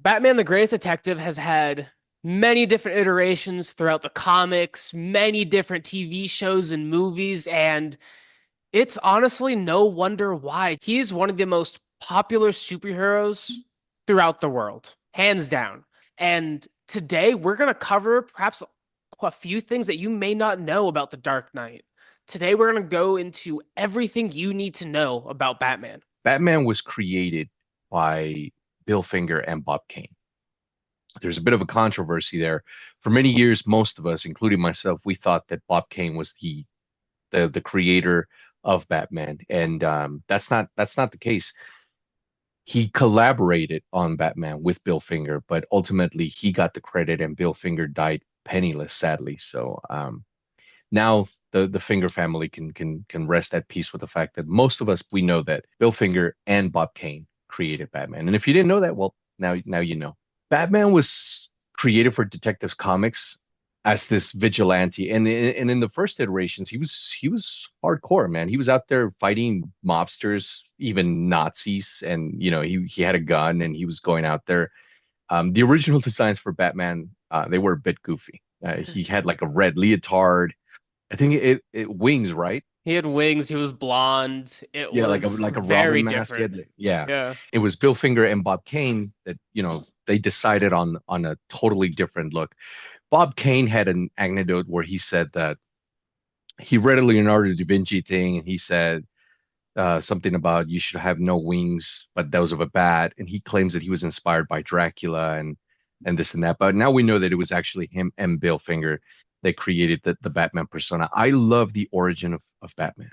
Batman the Greatest Detective has had many different iterations throughout the comics, many different TV shows and movies, and it's honestly no wonder why. He's one of the most popular superheroes throughout the world, hands down. And today we're going to cover perhaps a few things that you may not know about the Dark Knight. Today we're going to go into everything you need to know about Batman. Batman was created by Bill Finger and Bob Kane. There's a bit of a controversy there. For many years, most of us, including myself, we thought that Bob Kane was the creator of Batman, and that's not the case. He collaborated on Batman with Bill Finger, but ultimately he got the credit, and Bill Finger died penniless, sadly. So now the Finger family can rest at peace with the fact that most of us we know that Bill Finger and Bob Kane created Batman. And if you didn't know that, well, now you know. Batman was created for Detective Comics as this vigilante, and in the first iterations, he was hardcore, man. He was out there fighting mobsters, even Nazis, and he had a gun and he was going out there. The original designs for Batman, they were a bit goofy. He had like a red leotard. I think it wings, right? He had wings, he was blonde. It Yeah, like a was like a very Robin mask. He different. had yeah. Yeah. It was Bill Finger and Bob Kane that, they decided on a totally different look. Bob Kane had an anecdote where he said that he read a Leonardo da Vinci thing and he said something about you should have no wings, but those of a bat. And he claims that he was inspired by Dracula and this and that. But now we know that it was actually him and Bill Finger that created the Batman persona. I love the origin of Batman.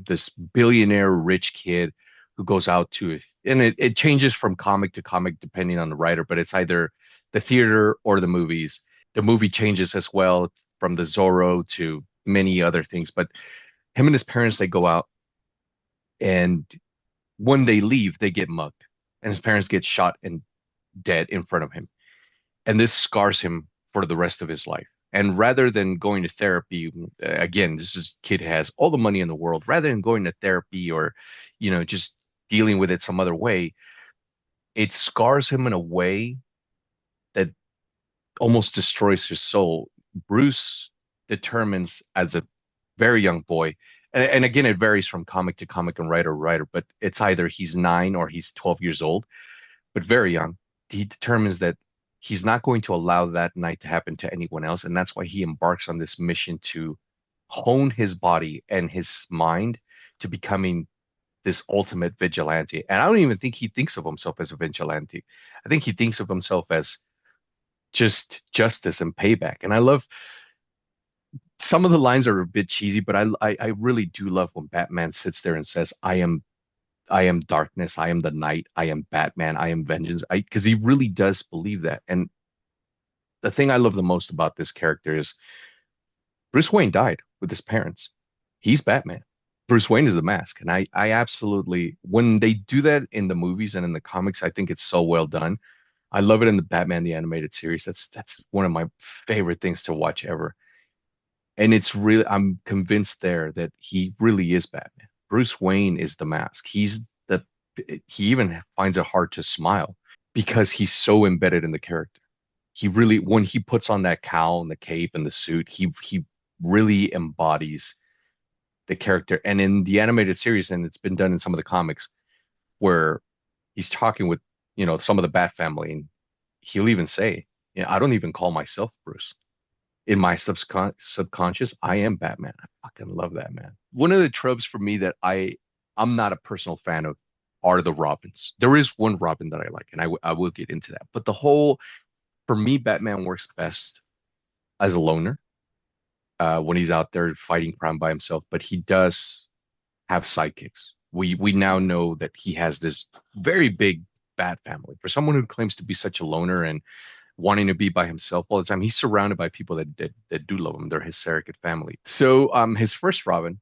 This billionaire rich kid who goes out to it, and it changes from comic to comic depending on the writer, but it's either the theater or the movies. The movie changes as well from the Zorro to many other things. But him and his parents, they go out, and when they leave, they get mugged, and his parents get shot and dead in front of him. And this scars him for the rest of his life. And rather than going to therapy, again, this is kid has all the money in the world. Rather than going to therapy or, just dealing with it some other way, it scars him in a way that almost destroys his soul. Bruce determines as a very young boy, and again, it varies from comic to comic and writer to writer, but it's either he's 9 or he's 12 years old, but very young. He determines that he's not going to allow that night to happen to anyone else. And that's why he embarks on this mission to hone his body and his mind to becoming this ultimate vigilante. And I don't even think he thinks of himself as a vigilante. I think he thinks of himself as just justice and payback. And I love some of the lines are a bit cheesy, but I really do love when Batman sits there and says, I am darkness. I am the night. I am Batman. I am vengeance. Because he really does believe that. And the thing I love the most about this character is Bruce Wayne died with his parents. He's Batman. Bruce Wayne is the mask. And I absolutely, when they do that in the movies and in the comics, I think it's so well done. I love it in the Batman the animated series. That's one of my favorite things to watch ever. And it's really, I'm convinced there that he really is Batman. Bruce Wayne is the mask. He even finds it hard to smile because he's so embedded in the character. He really, when he puts on that cowl and the cape and the suit, he really embodies the character. And in the animated series, and it's been done in some of the comics, where he's talking with, some of the Bat family, and he'll even say, I don't even call myself Bruce. In my subconscious, I am Batman. I fucking love that, man. One of the tropes for me that I'm not a personal fan of are the Robins. There is one Robin that I like, and I will get into that. But for me, Batman works best as a loner when he's out there fighting crime by himself. But he does have sidekicks. We now know that he has this very big Bat family. For someone who claims to be such a loner and wanting to be by himself all the time, he's surrounded by people that do love him. They're his surrogate family. So his first Robin,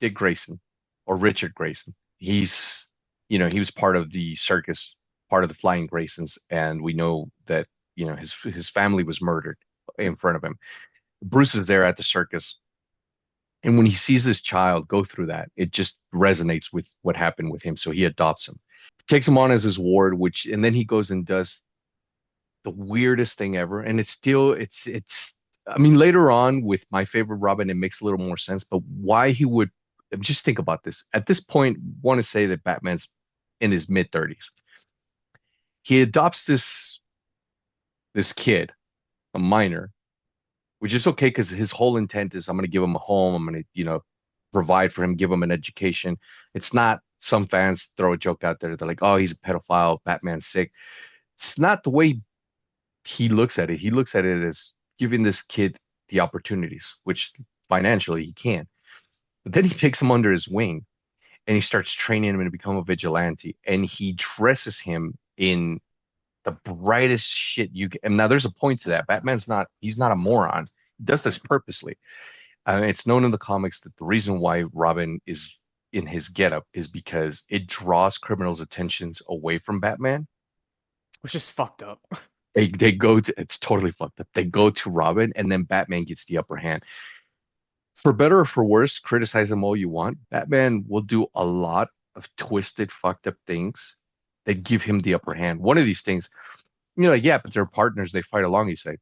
Dick Grayson, or Richard Grayson, he was part of the circus, part of the Flying Graysons, and we know that his family was murdered in front of him. Bruce is there at the circus, And when he sees this child go through that, it just resonates with what happened with him. So he adopts him, takes him on as his ward, which, and then he goes and does the weirdest thing ever. And it's still, I mean, later on with My Favorite Robin, it makes a little more sense. But why he would, just think about this. At this point, want to say that Batman's in his mid 30s. He adopts this kid, a minor, which is okay because his whole intent is I'm going to give him a home. I'm going to, provide for him, give him an education. It's not some fans throw a joke out there. They're like, oh, he's a pedophile. Batman's sick. It's not the way he looks at it. He looks at it as giving this kid the opportunities, which financially he can. But then he takes him under his wing and he starts training him to become a vigilante. And he dresses him in the brightest shit you can. And now there's a point to that. He's not a moron. He does this purposely. It's known in the comics that the reason why Robin is in his getup is because it draws criminals' attentions away from Batman. which is fucked up. They go to it's totally fucked up. They go to Robin, and then Batman gets the upper hand. For better or for worse, criticize him all you want. Batman will do a lot of twisted, fucked up things that give him the upper hand. One of these things, you're like, yeah, but they're partners. They fight along. You say,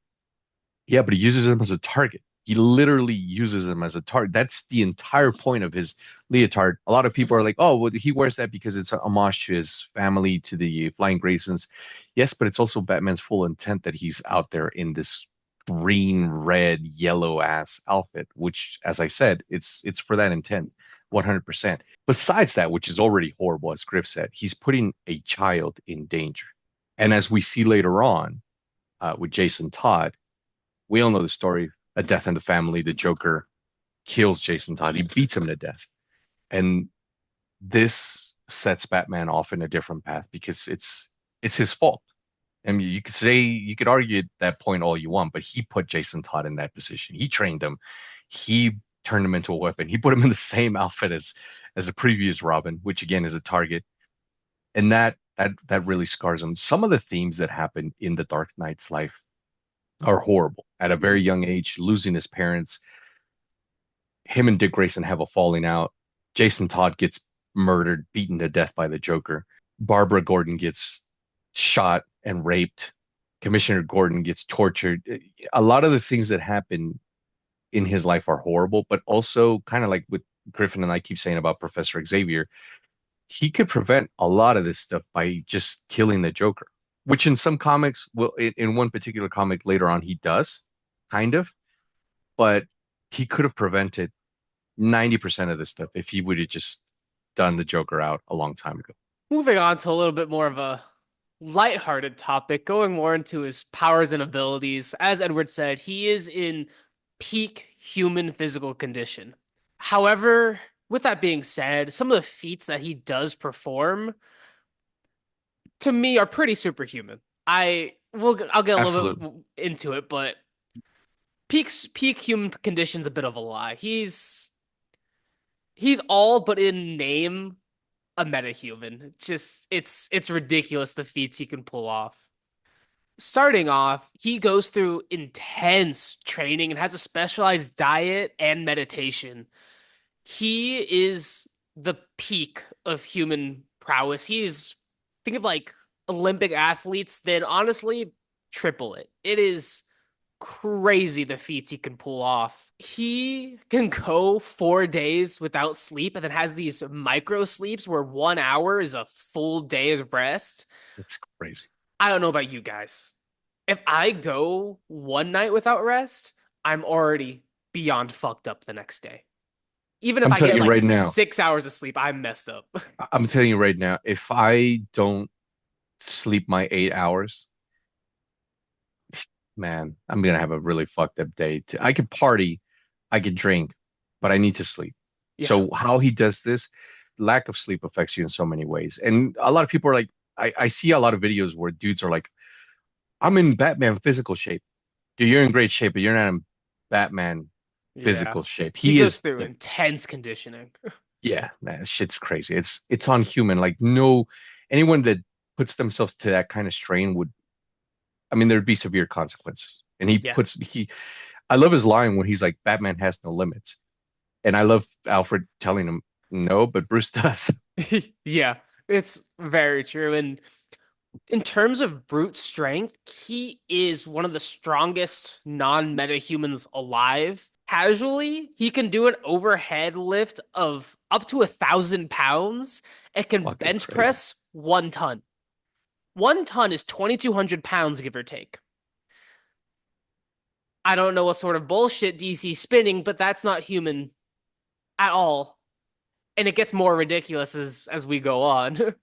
yeah, but he uses them as a target. He literally uses them as a target. That's the entire point of his leotard. A lot of people are like, oh, well, he wears that because it's a homage to his family, to the Flying Graysons. Yes, but it's also Batman's full intent that he's out there in this green, red, yellow ass outfit, which, as I said, it's for that intent, 100%. Besides that, which is already horrible, as Griff said, he's putting a child in danger. And as we see later on with Jason Todd, we all know the story, a death in the family. The Joker kills Jason Todd. He beats him to death. And this sets Batman off in a different path because it's his fault. I mean, you could argue that point all you want, but he put Jason Todd in that position. He trained him. He turned him into a weapon. He put him in the same outfit as a previous Robin, which again is a target. And that really scars him. Some of the themes that happen in the Dark Knight's life are horrible. At a very young age, losing his parents, him and Dick Grayson have a falling out. Jason Todd gets murdered, beaten to death by the Joker. Barbara Gordon gets shot and raped. Commissioner Gordon gets tortured. A lot of the things that happen in his life are horrible, but also kind of like with Griffin and I keep saying about Professor Xavier, he could prevent a lot of this stuff by just killing the Joker, which in some comics, well, in one particular comic later on, he does, kind of, but he could have prevented 90% of this stuff if he would have just done the Joker out a long time ago. Moving on to a little bit more of a lighthearted topic, going more into his powers and abilities. As Edward said, he is in peak human physical condition. However, with that being said, some of the feats that he does perform to me are pretty superhuman. I'll get a little Absolutely. bit into it, but peak human condition's a bit of a lie. He's all but in name a metahuman. It's ridiculous the feats he can pull off. Starting off, he goes through intense training and has a specialized diet and meditation. He is the peak of human prowess. Think of like Olympic athletes, then honestly, triple it. It is crazy the feats he can pull off. He can go 4 days without sleep and then has these micro sleeps where 1 hour is a full day of rest. It's crazy. I don't know about you guys. If I go one night without rest, I'm already beyond fucked up the next day. Even if I'm I telling get you like right now, 6 hours of sleep, I'm messed up. I'm telling you right now, if I don't sleep my 8 hours, man, I'm gonna have a really fucked up day. I could party, I could drink, but I need to sleep. Yeah, So how he does this, lack of sleep affects you in so many ways. And a lot of people are like, I see a lot of videos where dudes are like, I'm in Batman physical shape. Dude, you're in great shape, but you're not in Batman yeah. physical shape. He He goes is through the intense conditioning. yeah, man, shit's crazy. It's unhuman. Like no anyone that puts themselves to that kind of strain would I mean there'd be severe consequences. And Yeah. I love his line when he's like Batman has no limits. And I love Alfred telling him no, but Bruce does. Yeah, it's very true. And in terms of brute strength, he is one of the strongest non-meta humans alive. Casually, he can do an overhead lift of up to 1,000 pounds and can Fucking bench crazy. press 1 ton. 1 ton is 2,200 pounds, give or take. I don't know what sort of bullshit DC spinning, but that's not human at all. And it gets more ridiculous as we go on.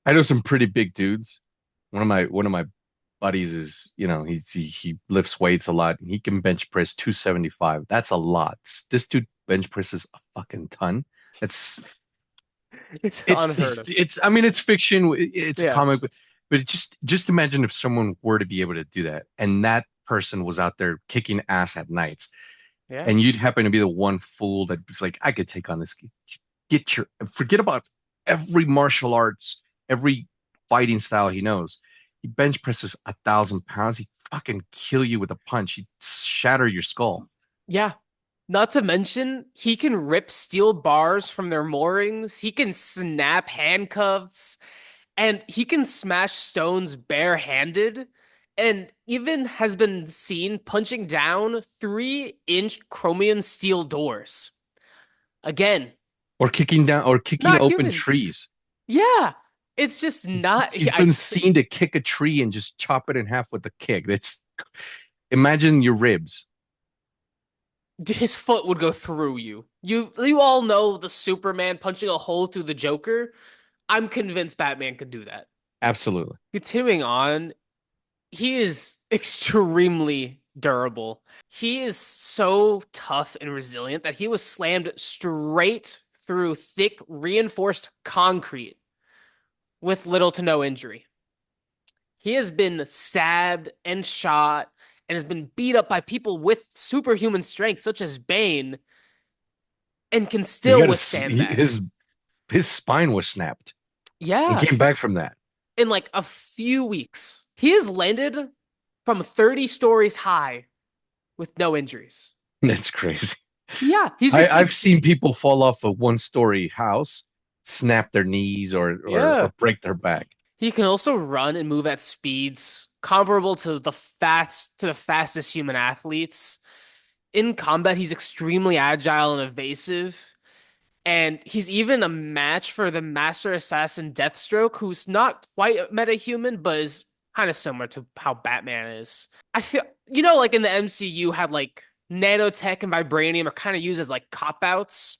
I know some pretty big dudes. One of my buddies is, he lifts weights a lot. He can bench press 275. That's a lot. This dude bench presses a fucking ton. It's It's it's unheard it's, of. it's I mean it's fiction. It's a Yeah. comic, but just imagine if someone were to be able to do that, and that person was out there kicking ass at nights, Yeah. and you'd happen to be the one fool that was like, I could take on this. Forget about every martial arts, every fighting style he knows. He bench presses 1,000 pounds. He'd fucking kill you with a punch. He'd shatter your skull. Yeah. Not to mention, he can rip steel bars from their moorings. He can snap handcuffs and he can smash stones barehanded. And even has been seen punching down 3-inch chromium steel doors. Again, Or kicking not open human. trees. Yeah. It's just not. He's been seen to kick a tree and just chop it in half with a kick. That's Imagine your ribs. His foot would go through you. You all know the Superman punching a hole through the Joker. I'm convinced Batman could do that. Absolutely. Continuing on, he is extremely durable. He is so tough and resilient that he was slammed straight through thick reinforced concrete with little to no injury. He has been stabbed and shot and has been beat up by people with superhuman strength, such as Bane, and can He still got withstand that. his spine was snapped and Yeah, came back from that. in like a few weeks. He has landed from 30 stories high with no injuries. That's crazy. Yeah, he's I've received. seen people fall off a one-story house, snap their knees or Yeah. break their back. He can also run and move at speeds comparable to the fastest human athletes. In combat, he's extremely agile and evasive. And he's even a match for the Master Assassin Deathstroke, who's not quite a metahuman, but is kind of similar to how Batman is. I feel, like in the MCU, had like nanotech and vibranium are kind of used as like cop outs.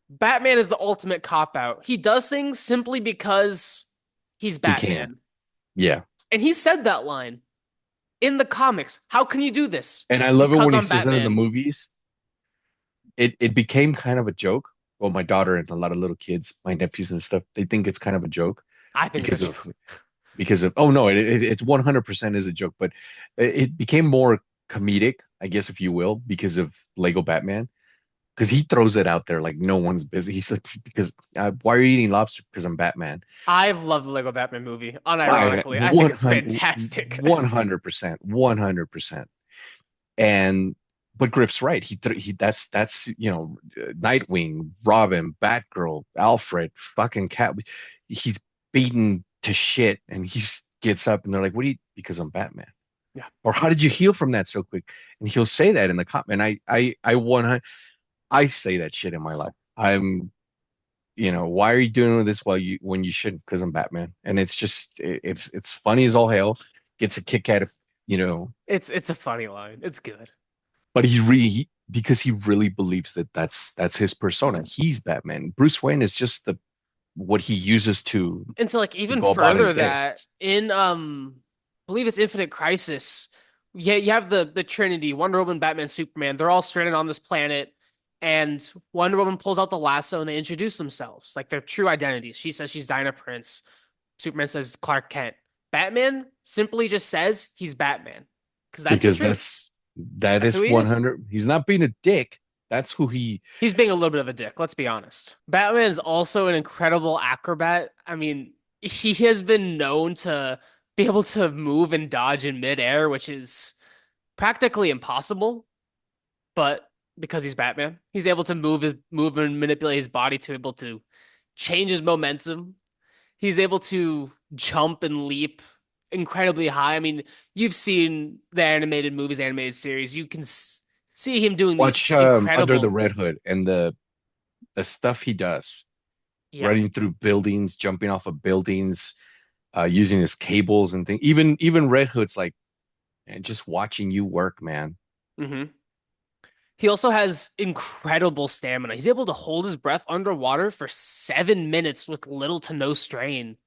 Batman is the ultimate cop out. He does things simply because he's He can. Batman. Yeah. And he said that line in the comics. How can you do this? And I love it Because when he I'm says it in the Batman. movies. It became kind of a joke. Well, my daughter and a lot of little kids, my nephews and stuff, they think it's kind of a joke I think it's a because joke. of oh no, it's 100% is a joke, but it became more comedic, I guess if you will, because of Lego Batman. Because he throws it out there like no one's busy. He's like, because why are you eating lobster? Because I'm Batman. I've loved the Lego Batman movie, I unironically. I think it's 100 fantastic. 100%, 100%. And but Griff's right. That's Nightwing, Robin, Batgirl, Alfred, fucking Cat. He's beaten to shit, and he gets up, and they're like, "What do you?" Because I'm Batman. Yeah. Or how did you heal from that so quick? And he'll say that in the comment. And I say that shit in my life. Why are you doing this when you shouldn't? Because I'm Batman, and it's funny as all hell. Gets a kick out of you know, It's a funny line. It's good. but because he really believes that that's his persona. He's Batman. Bruce Wayne is just the what he uses And to like to even go about his further day. that in I believe it's Infinite Crisis. Yeah, you have the Trinity, Wonder Woman, Batman, Superman. They're all stranded on this planet, and Wonder Woman pulls out the lasso and they introduce themselves, like their true identities. She says she's Dinah Prince. Superman says Clark Kent. Batman simply just says he's Batman because that's the Because truth. that That's who is he is. 100. He's not being a dick. That's who he He's being a little bit of a dick, let's be honest. Batman is also an incredible acrobat. I mean, he has been known to be able to move and dodge in midair, which is practically impossible, but because he's Batman. He's able to move and manipulate his body to able to change his momentum. He's able to jump and leap incredibly high. I mean, you've seen the animated movies, animated series. You can see him doing these Watch Under the incredible, Red Hood and the stuff he does, yeah. running through buildings, jumping off of buildings, using his cables and things. Even Red Hood's like, and just watching you work, man. hmm He also has incredible stamina. He's able to hold his breath underwater for 7 minutes with little to no strain.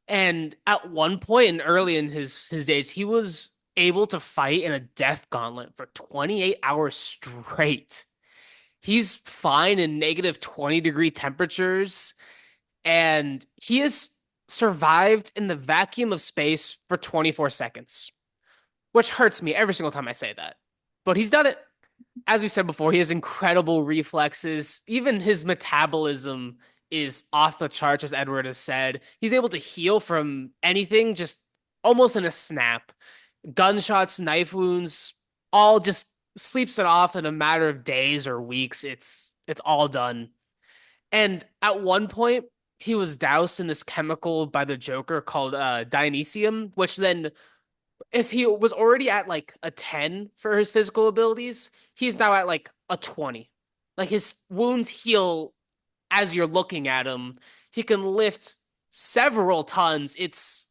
And at one point and early in his days, he was able to fight in a death gauntlet for 28 hours straight. He's fine in -20-degree temperatures, and he has survived in the vacuum of space for 24 seconds, which hurts me every single time I say that. But he's done it. As we said before, he has incredible reflexes. Even his metabolism is off the charts, as Edward has said. He's able to heal from anything just almost in a snap. Gunshots, knife wounds, all just sleeps it off in a matter of days or weeks. It's all done. And at one point, he was doused in this chemical by the Joker called Dionysium, which then, if he was already at like a 10 for his physical abilities, he's now at like a 20. Like his wounds heal as you're looking at him. He can lift several tons. It's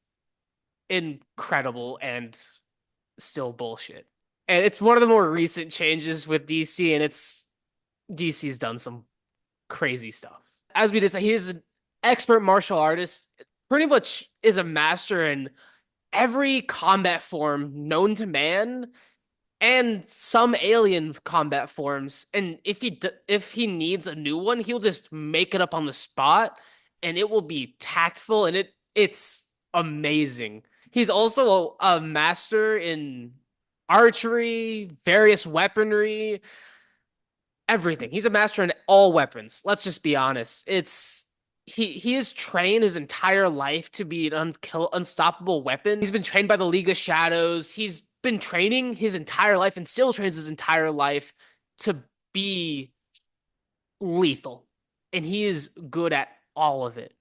incredible and still bullshit. And it's one of the more recent changes with DC, and it's DC's done some crazy stuff. As we did say, he is an expert martial artist, pretty much is a master in every combat form known to man and some alien combat forms. And if he needs a new one, he'll just make it up on the spot, and it will be tactful, and it's amazing. He's also a master in archery, various weaponry, everything. He's a master in all weapons. Let's just be honest. He has trained his entire life to be an unstoppable weapon. He's been trained by the League of Shadows. He's been training his entire life and still trains his entire life to be lethal. And he is good at all of it.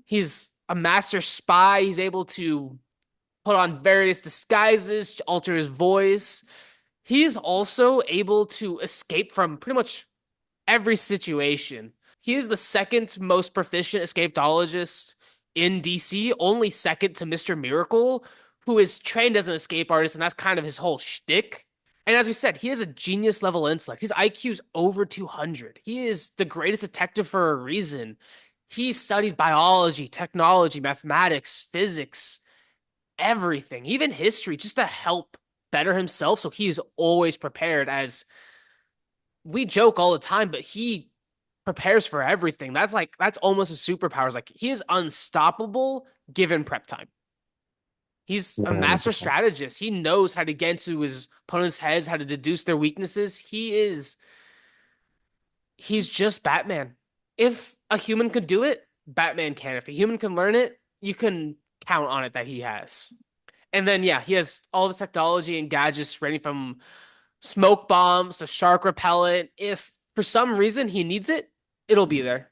He's a master spy. He's able to put on various disguises to alter his voice. He is also able to escape from pretty much every situation. He is the second most proficient escapologist in DC, only second to Mr. Miracle, who is trained as an escape artist, and that's kind of his whole shtick. And as we said, he has a genius level intellect. His IQ is over 200. He is the greatest detective for a reason. He studied biology, technology, mathematics, physics, everything, even history, just to help better himself. So he is always prepared. As we joke all the time, but he prepares for everything. That's almost a superpower. Like he is unstoppable given prep time. He's a master 100%. strategist. He knows how to get into his opponent's heads, how to deduce their weaknesses. He's just Batman. If a human could do it, Batman can. If a human can learn it, you can count on it that he has. And then yeah, he has all of his technology and gadgets ready from smoke bombs to shark repellent. If for some reason he needs it, it'll be there.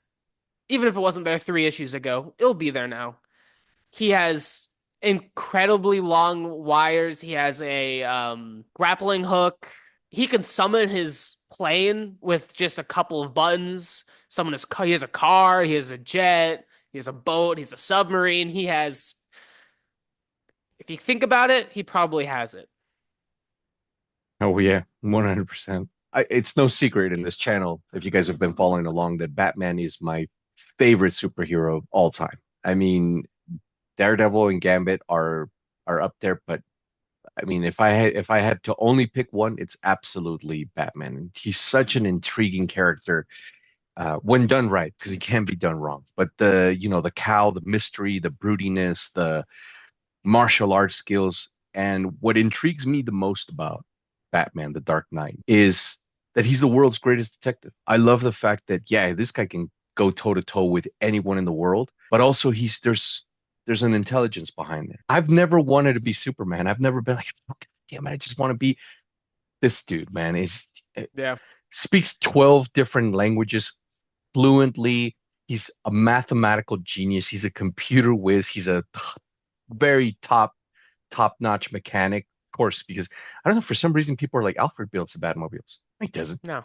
Even if it wasn't there 3 issues ago, it'll be there now. He has incredibly long wires. He has a grappling hook. He can summon his plane with just a couple of buttons. Summon his car. He has a car. He has a jet. He has a boat. He's a submarine. He has. If you think about it, he probably has it. Oh yeah, 100%. It's no secret in this channel, if you guys have been following along, that Batman is my favorite superhero of all time. I mean, Daredevil and Gambit are up there, but I mean, if I had to only pick one, it's absolutely Batman. He's such an intriguing character when done right, because he can be done wrong. But the cowl, the mystery, the broodiness, the martial arts skills. And what intrigues me the most about Batman, the Dark Knight, is that he's the world's greatest detective. I love the fact that, yeah, this guy can go toe to toe with anyone in the world, but also there's an intelligence behind there. I've never wanted to be Superman. I've never been like, damn it, I just want to be this dude, man. Is Yeah. speaks 12 different languages fluently. He's a mathematical genius. He's a computer whiz. He's a very top-notch mechanic, of course, because I don't know, for some reason people are like Alfred builds the Batmobiles. He doesn't. No.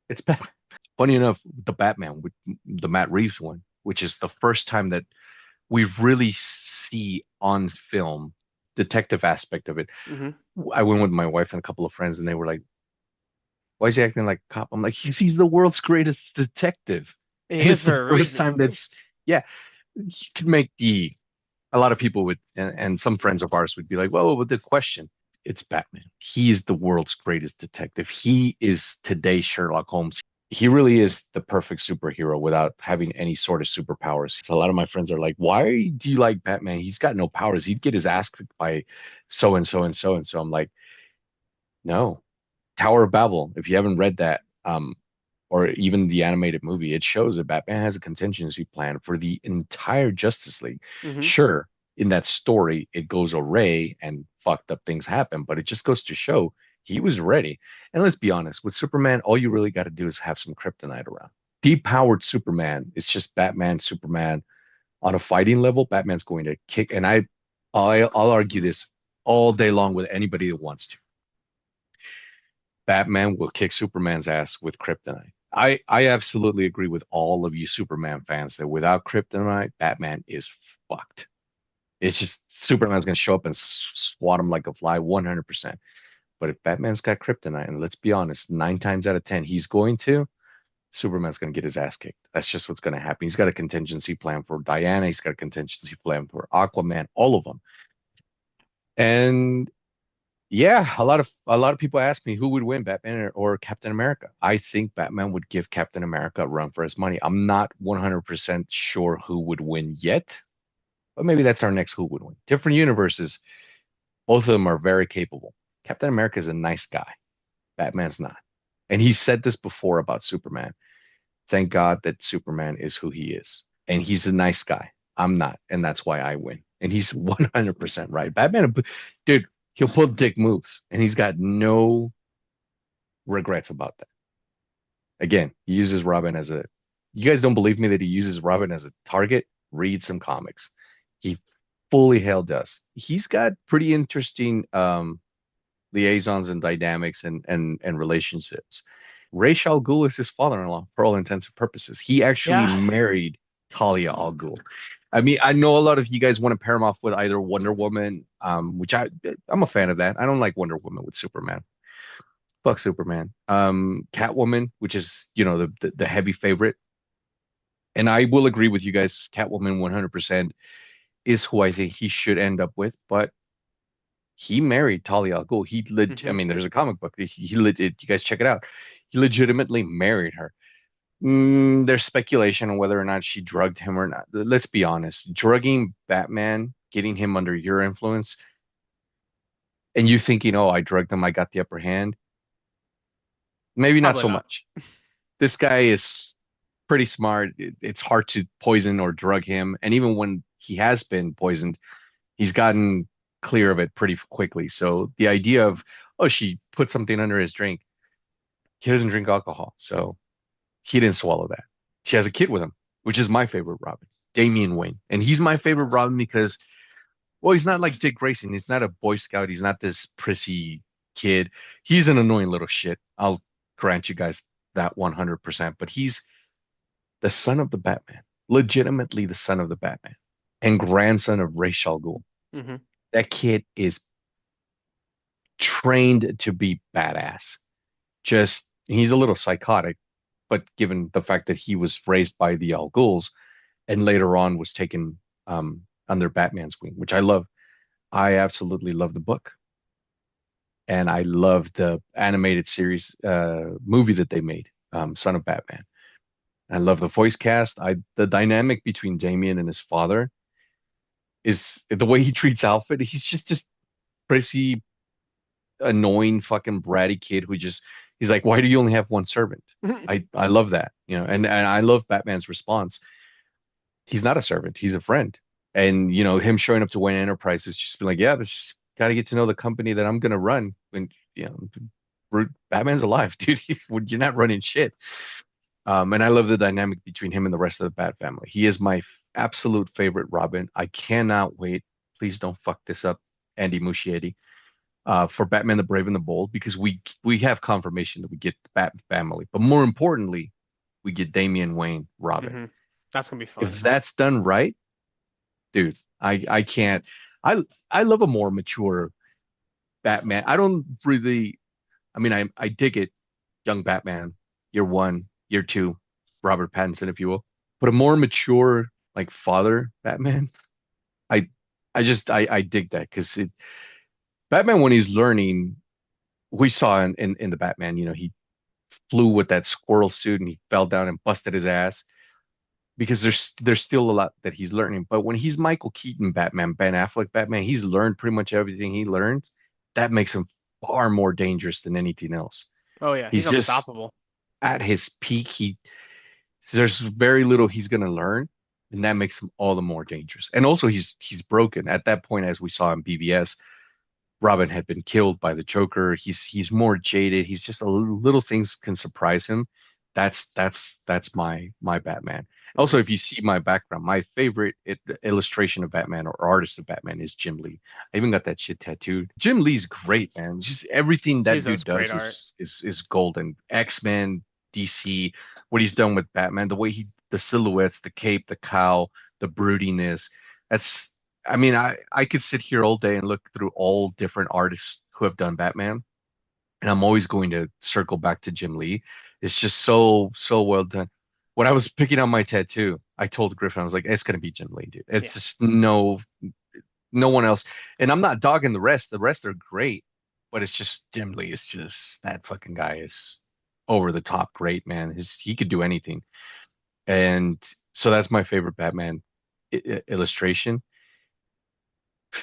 It's Batman. Funny enough, the Batman with the Matt Reeves one, which is the first time that we really see on film detective aspect of it. Hmm. I went with my wife and a couple of friends, and they were like, "Why is he acting like a cop?" I'm like, "He's the world's greatest detective," He and is it's the for a first reason. time that's yeah. You could make the a lot of people would, and some friends of ours would be like, "Well, with the question, it's Batman. He is the world's greatest detective. He is today's Sherlock Holmes. He really is the perfect superhero without having any sort of superpowers." So a lot of my friends are like, "Why do you like Batman? He's got no powers. He'd get his ass kicked by so and so and so and so." I'm like, "No." Tower of Babel, if you haven't read that, or even the animated movie, it shows that Batman has a contingency plan for the entire Justice League. Hmm. Sure, in that story, it goes array and fucked up things happen, but it just goes to show he was ready. And let's be honest, with Superman, all you really got to do is have some kryptonite around. Depowered Superman, it's just Batman, Superman on a fighting level. Batman's going to kick, and I'll argue this all day long with anybody that wants to. Batman will kick Superman's ass with kryptonite. I absolutely agree with all of you Superman fans that without kryptonite, Batman is fucked. It's just Superman's going to show up and swat him like a fly 100%. But if Batman's got kryptonite, and let's be honest, 9 times out of 10, he's going to, Superman's going to get his ass kicked. That's just what's going to happen. He's got a contingency plan for Diana. He's got a contingency plan for Aquaman, all of them. And yeah, a lot of people ask me who would win, Batman or Captain America. I think Batman would give Captain America a run for his money. I'm not 100% sure who would win yet, but maybe that's our next who would win. Different universes, both of them are very capable. Captain America is a nice guy. Batman's not. And he said this before about Superman. Thank God that Superman is who he is. And he's a nice guy. I'm not, and that's why I win. And he's 100% right. Batman, dude, he'll pull dick moves, and he's got no regrets about that. Again, he uses Robin as a. You guys don't believe me that he uses Robin as a target? Read some comics. He fully hell does. He's got pretty interesting liaisons and dynamics and relationships. Ra's al Ghul is his father-in-law for all intents and purposes. He actually Yeah. married Talia al Ghul. I mean, I know a lot of you guys want to pair him off with either Wonder Woman, which I'm a fan of that. I don't like Wonder Woman with Superman. Fuck Superman. Catwoman, which is the heavy favorite, and I will agree with you guys. Catwoman 100% is who I think he should end up with, but he married Talia al Ghul. I Hmm. mean, there's a comic book. You guys check it out. He legitimately married her. There's speculation on whether or not she drugged him or not. Let's be honest. Drugging Batman, getting him under your influence, and you thinking, oh, I drugged him, I got the upper hand. Maybe not Probably so not. much. This guy is pretty smart. It's hard to poison or drug him. And even when he has been poisoned, he's gotten clear of it pretty quickly. So the idea of, oh, she put something under his drink, he doesn't drink alcohol. So he didn't swallow that. She has a kid with him, which is my favorite Robin, Damian Wayne. And he's my favorite Robin because, well, he's not like Dick Grayson. He's not a Boy Scout. He's not this prissy kid. He's an annoying little shit. I'll grant you guys that 100%. But he's the son of the Batman, legitimately the son of the Batman, and grandson of Ra's al Ghul. Hmm. That kid is trained to be badass. Just he's a little psychotic, but given the fact that he was raised by the Al Ghuls and later on was taken under Batman's wing, which I love. I absolutely love the book, and I love the animated series movie that they made, Son of Batman. I love the voice cast. The dynamic between Damian and his father is the way he treats Alfred. He's just this prissy, annoying, fucking bratty kid who just he's like, why do you only have one servant? I love that, and I love Batman's response. He's not a servant, he's a friend. And him showing up to Wayne Enterprises, just be like, yeah, this got to get to know the company that I'm gonna run. And Batman's alive, dude. You're not running shit. And I love the dynamic between him and the rest of the Bat family. He is my absolute favorite Robin. I cannot wait. Please don't fuck this up, Andy Muschietti, for Batman the Brave and the Bold, because we have confirmation that we get the Bat family, but more importantly, we get Damian Wayne Robin. Hmm. That's gonna be fun. If that's done right, dude, I can't. I I love a more mature Batman. I don't really. I mean, I dig it, young Batman, year one, year two, Robert Pattinson, if you will. But a more mature, like father Batman, I I dig that because it Batman when he's learning, we saw in the Batman, he flew with that squirrel suit and he fell down and busted his ass because there's still a lot that he's learning. But when he's Michael Keaton Batman, Ben Affleck Batman, he's learned pretty much everything he learns. That makes him far more dangerous than anything else. Oh yeah, he's He's just unstoppable. at his peak. There's very little he's gonna learn, and that makes him all the more dangerous. And also he's broken at that point, as we saw in BVS. Robin had been killed by the Joker. He's more jaded. He's just little things can surprise him. That's my Batman. Also, Hmm. if you see my background, my favorite illustration of Batman or artist of Batman is Jim Lee. I even got that shit tattooed. Jim Lee's great, man. Just everything He that does dude great does art. is golden. X-Men, DC, what he's done with Batman, the way the silhouettes, the cape, the cowl, the broodiness. That's I mean, I could sit here all day and look through all different artists who have done Batman, and I'm always going to circle back to Jim Lee. It's just so well done. When I was picking out my tattoo, I told Griffin, I was like, it's gonna be Jim Lee, dude. It's Yeah. just no one else. And I'm not dogging the rest. The rest are great, but it's just Jim Lee. It's just that fucking guy is over the top great, man. He could do anything. And so that's my favorite Batman illustration.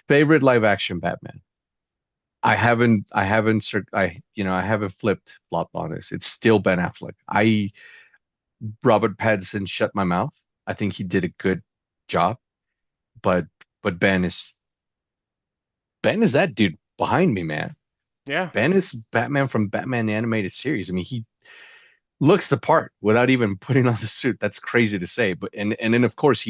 Favorite live action Batman. I haven't flipped flop on this. It's still Ben Affleck. Robert Pattinson shut my mouth. I think he did a good job, but but Ben is that dude behind me, man. Yeah. Ben is Batman from Batman the animated series. I mean, he looks the part without even putting on the suit. That's crazy to say, but and then of course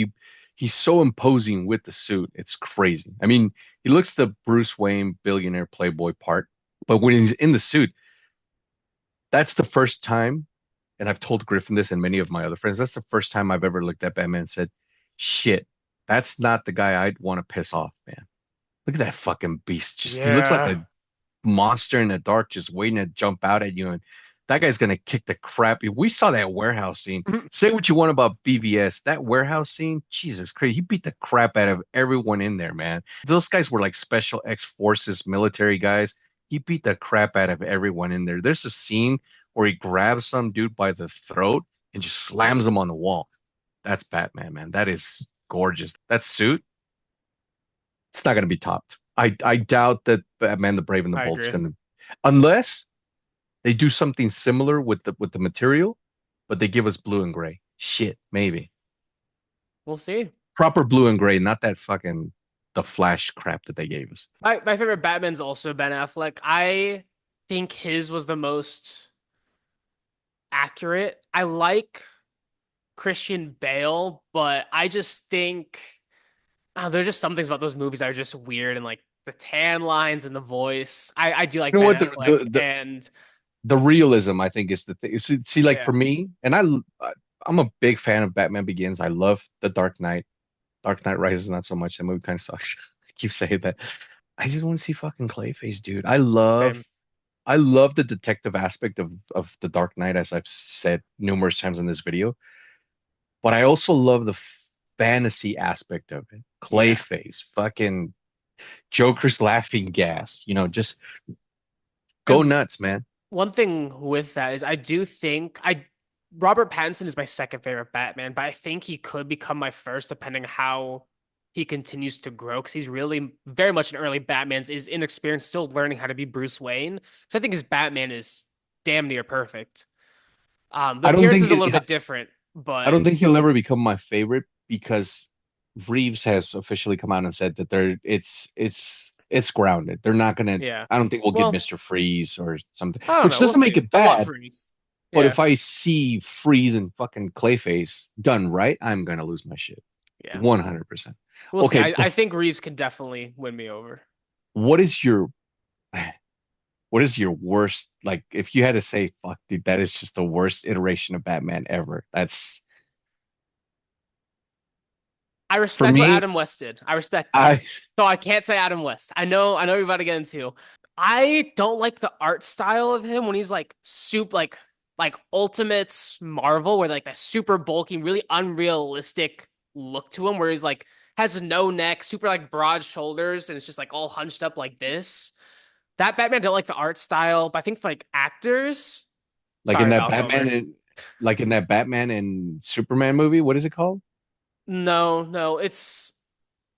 he's so imposing with the suit. It's crazy. I mean, he looks the Bruce Wayne billionaire playboy part, but when he's in the suit, that's the first time, and I've told Griffin this and many of my other friends, that's the first time I've ever looked at Batman and said, "Shit, that's not the guy I'd want to piss off, man. Look at that fucking beast. Just he looks like Yeah. a monster in the dark just waiting to jump out at you. And that guy's gonna kick the crap. We saw that warehouse scene. Say what you want about BVS. That warehouse scene, Jesus Christ, he beat the crap out of everyone in there, man. Those guys were like special X forces military guys. He beat the crap out of everyone in there. There's a scene where he grabs some dude by the throat and just slams him on the wall. That's Batman, man. That is gorgeous. That suit, it's not gonna be topped. I doubt that Batman the Brave and the I Bold's agree. gonna unless they do something similar with the material, but they give us blue and gray. Shit, maybe. We'll see. Proper blue and gray, not that fucking the Flash crap that they gave us. My favorite Batman's also Ben Affleck. I think his was the most accurate. I like Christian Bale, but I just think there's just some things about those movies that are just weird and like the tan lines and the voice. I do like You know Ben what? Affleck and The realism, I think, is the thing. See, like for yeah, me, and I'm a big fan of Batman Begins. I love The Dark Knight. Dark Knight Rises, not so much. That movie kind of sucks. I keep saying that. I just want to see fucking Clayface, dude. same. I love the detective aspect of the Dark Knight, as I've said numerous times in this video. But I also love the fantasy aspect of it. Yeah. Clayface, fucking Joker's laughing gas. Just go And nuts, man. one thing with that is I do think I Robert Pattinson is my second favorite Batman, but I think he could become my first depending how he continues to grow because he's really very much an early Batman's is inexperienced, still learning how to be Bruce Wayne. So I think his Batman is damn near perfect. The I don't appearance think is a it, little bit different, I but don't think he'll ever become my favorite because Reeves has officially come out and said that it's grounded. They're not gonna. Yeah. I don't think we'll get Well, Mr. Freeze or something, I don't which know. We'll doesn't make see. it I love bad. Freeze. But Yeah. if I see Freeze and fucking Clayface done right, I'm gonna lose my shit. Yeah. 100%. We'll see. Okay, I think Reeves can definitely win me over. what is your what is your worst, like if you had to say, fuck, dude, that is just the worst iteration of Batman ever. That's I for respect what me, Adam West did. I respect that. I So I can't say Adam West. I know you're about to get into. I don't like the art style of him when he's like like Ultimates Marvel, where like that super bulky, really unrealistic look to him, where he's like has no neck, super like broad shoulders, and it's just like all hunched up like this. That Batman I don't like the art style, but I think for like actors, like in sorry, that Val Batman Kilmer. and like in that Batman and Superman movie, what is it called? No, no, I don't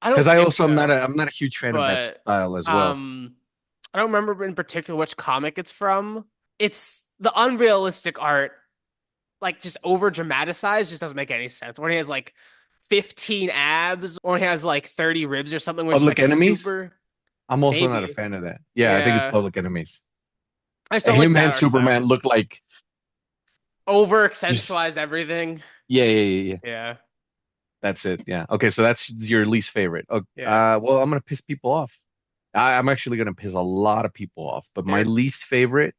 Because I think also so. I'm not a huge fan of that But style as well. um I don't remember in particular which comic it's from. It's the unrealistic art, like just over dramatized, just doesn't make any sense. When he has like 15 abs, or he has like 30 ribs or something, which is Public like Enemies? super I'm also not a maybe. fan of that. Yeah, I think it's Yeah. Public Enemies. I just don't like Him that and art style. Superman look like Over just accentualized everything. yeah. Yeah. That's it. Yeah. Okay, so that's your least favorite. Oh, Yeah. well, I'm gonna piss people off. I'm actually gonna piss a lot of people off, but my Fair. least favorite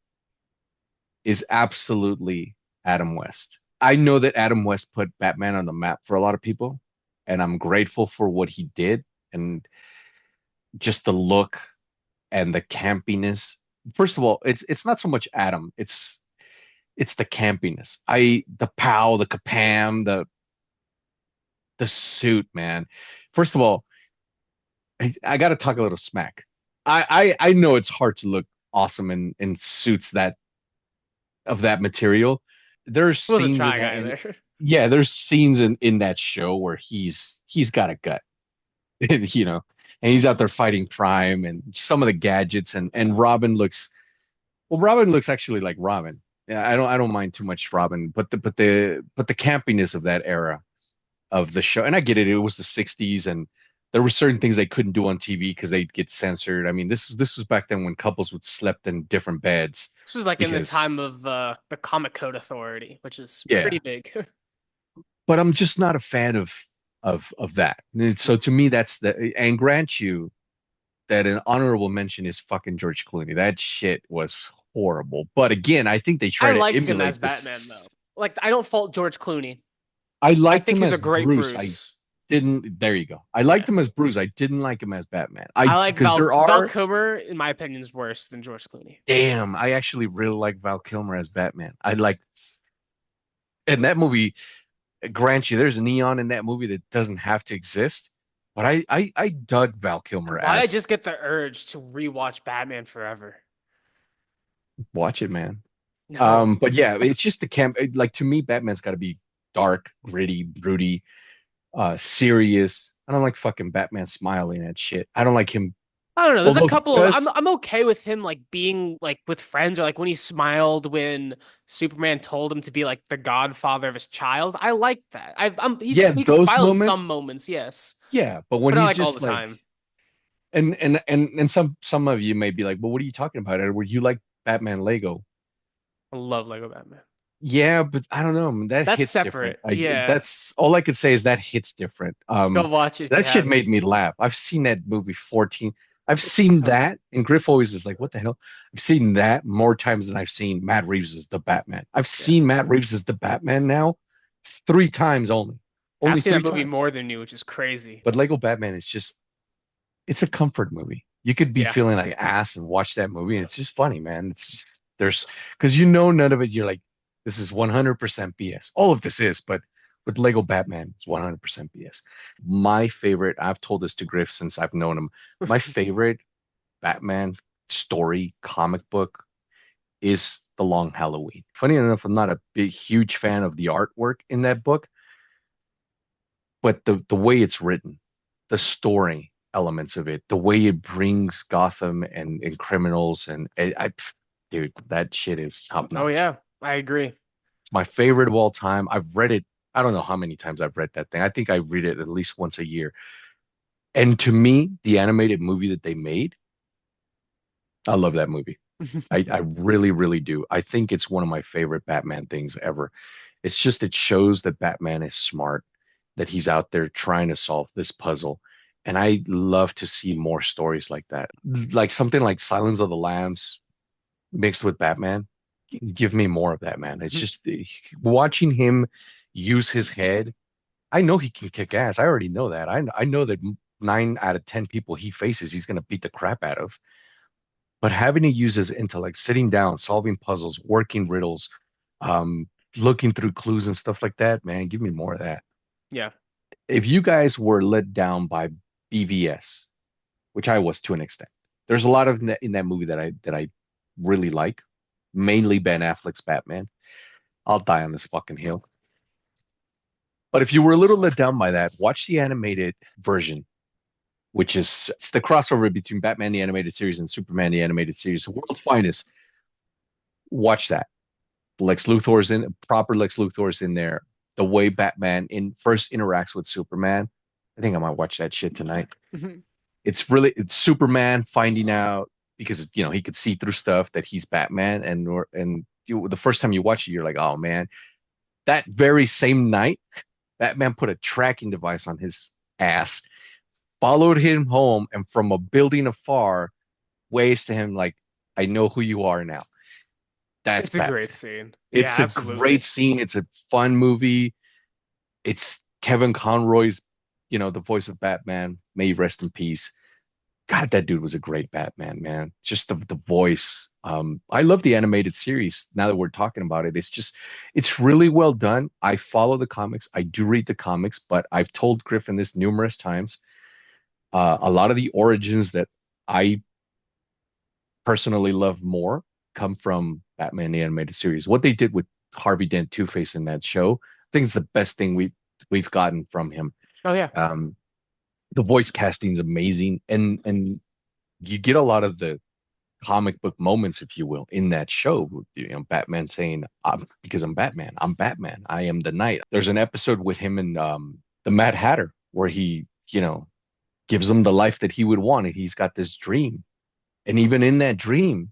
is absolutely Adam West. I know that Adam West put Batman on the map for a lot of people, and I'm grateful for what he did and just the look and the campiness. First of all, it's not so much Adam, it's the campiness. The pow, the kapam, the suit, man. First of all, I got to talk a little smack. I know it's hard to look awesome in suits that of that material. There's Wasn't scenes in trying that, and either. yeah, there's scenes in that show where he's got a gut, you know, and he's out there fighting crime and some of the gadgets and Robin looks well. Robin looks actually like Robin. Yeah, I don't mind too much Robin, but the campiness of that era of the show. And I get it. It was the 60s and there were certain things they couldn't do on TV because they'd get censored. I mean, this was back then when couples would slept in different beds This was like in the because time of the Comic Code Authority, which is yeah. pretty big. But I'm just not a fan of that. And so to me, that's the and grant you that an honorable mention is fucking George Clooney. That shit was horrible. But again, I think they I try to liked him as emulate Batman this. though. Like I don't fault George Clooney. I I liked think him he's a as great Bruce. I Bruce. didn't. There you go. I Yeah. liked him as Bruce. I didn't like him as Batman. I I like because there Val are Kilmer, in my opinion, is worse than George Clooney. damn. I actually really like Val Kilmer as Batman. I like in that movie. Grant you, there's neon in that movie that doesn't have to exist. But I dug Val Kilmer Why did I as just get the urge to rewatch Batman Forever? watch it, man. No. But yeah, it's just the camp. Like to me, Batman's got to be dark, gritty, broody, serious. I don't like fucking Batman smiling at shit. I don't like him. I don't know. There's a Although he couple of does, I'm okay with him like being like with friends, or like when he smiled when Superman told him to be like the godfather of his child. I like that. yeah, he can those smile in moments, some moments, yes, yeah. But when but not he's like all just the like, time. and some of you may be like, well, what are you talking about, Edward? You like Batman Lego? I love Lego Batman. Yeah, but I don't know. Man, that That's hits different. separate. Yeah. That's all I could say is that hits different. Go watch it if you That shit haven't. made me laugh. I've seen that movie 14. I've It's seen so that, and Griff always is like, "What the hell?" I've seen that more times than I've seen Matt Reeves as the Batman. I've yeah. seen Matt Reeves as the Batman now 3 times only, I've only seen three that movie times. more than you, which is crazy. But Lego Batman is just, it's a comfort movie. You could be Yeah. feeling like ass and watch that movie, and it's just funny, man. There's because you know none of it. You're like, this is 100% BS. All of this is, but with Lego Batman, it's 100% BS. My favorite, I've told this to Griff since I've known him. My favorite Batman story comic book is The Long Halloween. Funny enough, I'm not a big, huge fan of the artwork in that book, but the way it's written, the story elements of it, the way it brings Gotham and criminals and dude, that shit is top Oh notch. yeah, I agree. It's my favorite of all time. I've read it. I don't know how many times I've read that thing. I think I read it at least once a year. And to me, the animated movie that they made, I love that movie. I really, really do. I think it's one of my favorite Batman things ever. It's just it shows that Batman is smart, that he's out there trying to solve this puzzle. And I love to see more stories like that. Like something like Silence of the Lambs mixed with Batman. Give me more of that, man. It's just watching him use his head. I know he can kick ass. I already know that. I know that 9 out of 10 people he faces, he's going to beat the crap out of. But having to use his intellect, sitting down, solving puzzles, working riddles, looking through clues and stuff like that, man, give me more of that. Yeah. If you guys were let down by BVS, which I was to an extent, there's a lot of in that movie that I really like, mainly Ben Affleck's Batman. I'll die on this fucking hill. But if you were a little let down by that, watch the animated version, which is it's the crossover between Batman the animated series and Superman the animated series, world's finest. Watch that. Lex Luthor's in proper Lex Luthor's in there. The way Batman in first interacts with Superman. I think I might watch that shit tonight. It's Superman finding out because he could see through stuff that he's Batman and the first time you watch it you're like, oh man, that very same night Batman put a tracking device on his ass, followed him home, and from a building afar waves to him like, I know who you are now. That's It's a great Batman. scene. Yeah, It's a great absolutely. scene. It's a fun movie. It's Kevin Conroy's, the voice of Batman. May he rest in peace. God, that dude was a great Batman, man. Just the voice. I love the animated series. Now that we're talking about it, it's really well done. I follow the comics. I do read the comics, but I've told Griffin this numerous times. A lot of the origins that I personally love more come from Batman the animated series. What they did with Harvey Dent Two-Face in that show, I think it's the best thing we've gotten from him. Oh yeah. Um, the voice casting is amazing, and you get a lot of the comic book moments, if you will, in that show. Batman saying, "Because I'm Batman. I'm Batman. I am the Knight." There's an episode with him and the Mad Hatter where he, gives him the life that he would want, and he's got this dream, and even in that dream,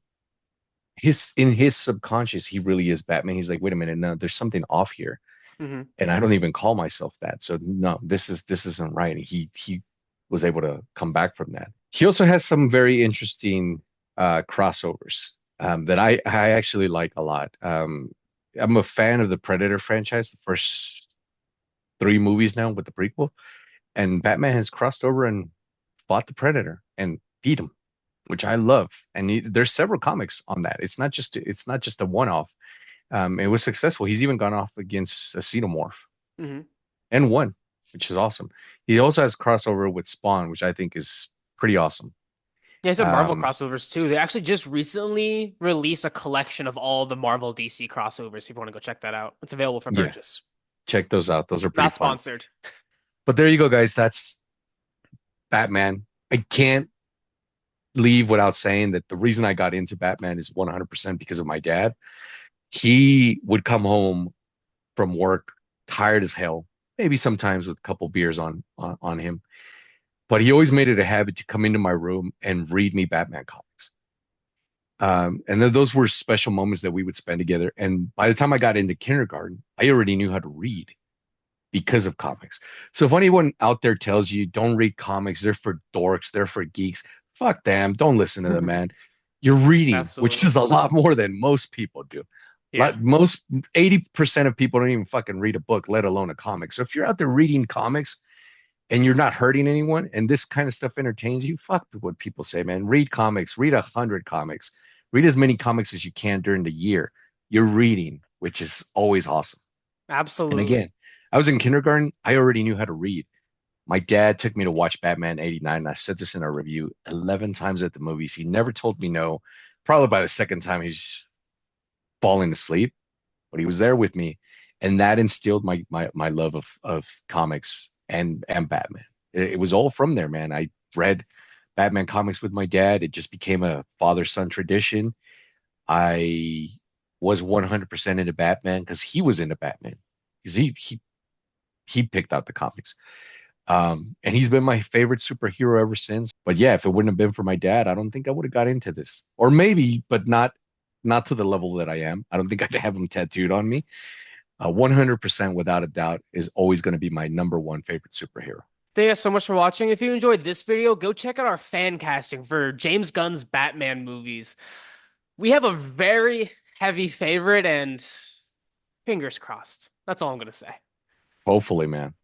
in his subconscious, he really is Batman. He's like, wait a minute, no, there's something off here, Hmm. and I don't even call myself that. So no, this isn't right. He was able to come back from that. He also has some very interesting crossovers that I actually like a lot. I'm a fan of the Predator franchise, the first 3 movies now with the prequel, and Batman has crossed over and fought the Predator and beat him, which I love. And there's several comics on that. It's not just a one-off. It was successful. He's even gone off against a Xenomorph Hmm. and won, which is awesome. He also has crossover with Spawn, which I think is pretty awesome. Yeah, some Marvel Um, crossovers too. They actually just recently released a collection of all the Marvel DC crossovers. If you want to go check that out, it's available for yeah, purchase. check those out. Those are pretty Not fun. sponsored. But there you go, guys. That's Batman. I can't leave without saying that the reason I got into Batman is 100% because of my dad. He would come home from work tired as hell, maybe sometimes with a couple beers on him, but he always made it a habit to come into my room and read me Batman comics. And then those were special moments that we would spend together. And by the time I got into kindergarten, I already knew how to read because of comics. So if anyone out there tells you don't read comics, they're for dorks, they're for geeks, fuck them. Don't listen to them, man. You're reading, which Absolutely. is a lot more than most people do. Yeah. Like most 80% of people don't even fucking read a book, let alone a comic. So if you're out there reading comics and you're not hurting anyone and this kind of stuff entertains you, fuck what people say, man. Read comics, read 100 comics, read as many comics as you can during the year. You're reading, which is always awesome. And Absolutely. again, I was in kindergarten. I already knew how to read. My dad took me to watch Batman 89. And I said this in a review 11 times at the movies. He never told me no. Probably by the second time, he's falling asleep, but he was there with me. And that instilled my love of comics and Batman. It was all from there, man. I read Batman comics with my dad. It just became a father-son tradition. I was 100% into Batman because he was into Batman because he picked out the comics. And he's been my favorite superhero ever since. But yeah, if it wouldn't have been for my dad, I don't think I would have got into this. Or maybe, but not to the level that I am. I don't think I'd have him tattooed on me. 100% without a doubt is always going to be my number one favorite superhero. Thank you guys so much for watching. If you enjoyed this video, go check out our fan casting for James Gunn's Batman movies. We have a very heavy favorite, and fingers crossed. That's all I'm going to say. Hopefully, man.